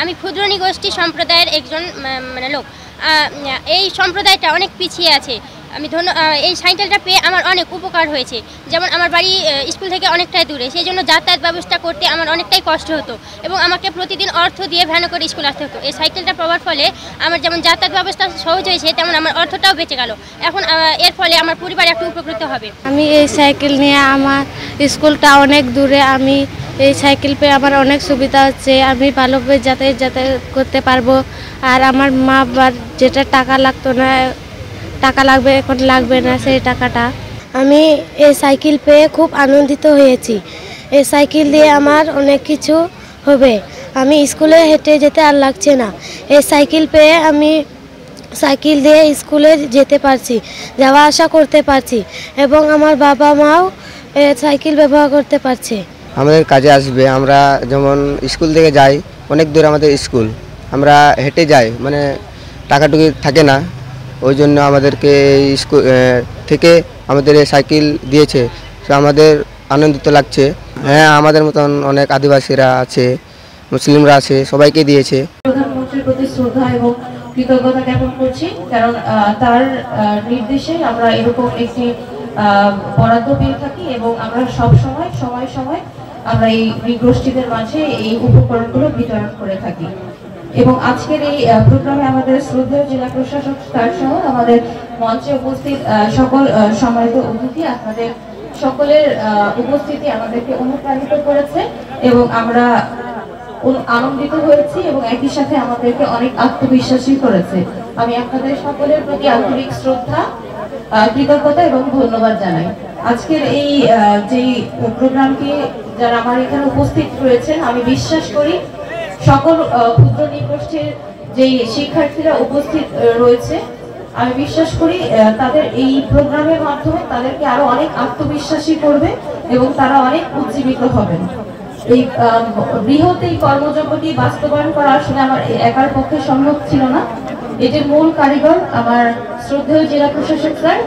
আমি ক্ষুদ্র নিগোষ্ঠী সম্প্রদায়ের একজন মানে লোক। এই সম্প্রদায়টা অনেক পিছিয়ে আছে। আমি এই সাইকেলটা পেয়ে আমার অনেক উপকার হয়েছে। যেমন আমার বাড়ি স্কুল থেকে অনেকটাই দূরে, সেই জন্য যাতায়াত ব্যবস্থা করতে আমার অনেকটাই কষ্ট হতো এবং আমাকে প্রতিদিন অর্থ দিয়ে ভ্যানে করে স্কুল আসতে হতো। এই সাইকেলটা পাওয়ার ফলে আমার যেমন যাতায়াত ব্যবস্থা সহজ হয়েছে, তেমন আমার অর্থটাও বেঁচে গেল। এখন এর ফলে আমার পরিবার একটু উপকৃত হবে। আমি এই সাইকেল নিয়ে আমার স্কুলটা অনেক দূরে, আমি এই সাইকেল পেয়ে আমার অনেক সুবিধা হচ্ছে। আমি ভালোভাবে যাতায়াত করতে পারবো। আর আমার মা বাবার যেটা টাকা লাগতো না, টাকা লাগবে, এখন লাগবে না সেই টাকাটা। আমি এই সাইকেল পেয়ে খুব আনন্দিত হয়েছি। এই সাইকেল দিয়ে আমার অনেক কিছু হবে। আমি স্কুলে হেঁটে যেতে আর লাগছে না। এই সাইকেল পেয়ে আমি সাইকেল দিয়ে স্কুলে যেতে পারছি, যাওয়া আসা করতে পারছি এবং আমার বাবা মাও সাইকেল ব্যবহার করতে পারছে। আমাদের কাজে আসবে। আমরা যেমন স্কুল থেকে যাই, অনেক দূর আমাদের স্কুল, আমরা হেঁটে যাই, মানে টাকাটুকি থাকে না, ওই জন্য আমাদেরকে স্কুল থেকে আমাদের সাইকেল দিয়েছে। তো আমাদের আনন্দিত লাগছে। হ্যাঁ, আমাদের মতন অনেক আদিবাসীরা আছে, মুসলিমরা আছে, সবাইকে দিয়েছে। প্রধানমন্ত্রীর প্রতি শ্রদ্ধা এবং কৃতজ্ঞতা জ্ঞাপন করছি, কারণ তার নির্দেশে আমরা এরকম একটি বরাদ্দ পেয়ে থাকি এবং আমরা সময় আমরা এই নিগোষ্ঠীদের মাঝে এই উপকরণগুলো বিতরণ করে থাকি। এবং আজকের এই প্রোগ্রামে আমাদের শ্রদ্ধেয় জেলা প্রশাসক স্যার সহ আমাদের মঞ্চে উপস্থিত সকল সম্মানিত অতিথি, আপনাদের সকলের উপস্থিতি আমাদেরকে অনুপ্রাণিত করেছে এবং আমরা আনন্দিত হয়েছি এবং একই সাথে আমাদেরকে অনেক আত্মবিশ্বাসী করেছে। আমি আপনাদের সকলের প্রতি আন্তরিক শ্রদ্ধা, কৃতজ্ঞতা এবং ধন্যবাদ জানাই। আজকের এই যে প্রোগ্রামটি যারা আমার এখানে উপস্থিত রয়েছেন, আমি বিশ্বাস করি সকল ক্ষুদ্র নিগোষ্ঠীর যে শিক্ষার্থীরা উপস্থিত রয়েছে, আমি বিশ্বাস করি তাদের এই প্রোগ্রামের মাধ্যমে তাদেরকে আরো অনেক আত্মবিশ্বাসী করবে এবং তারা অনেক উজ্জীবিত হবেন। এই বৃহৎ এই কর্মযজ্ঞটি বাস্তবায়ন করা আসলে আমার একার পক্ষে সম্ভব ছিল না। এটির মূল কারিগর আমার শ্রদ্ধেয় জেলা প্রশাসক স্যার।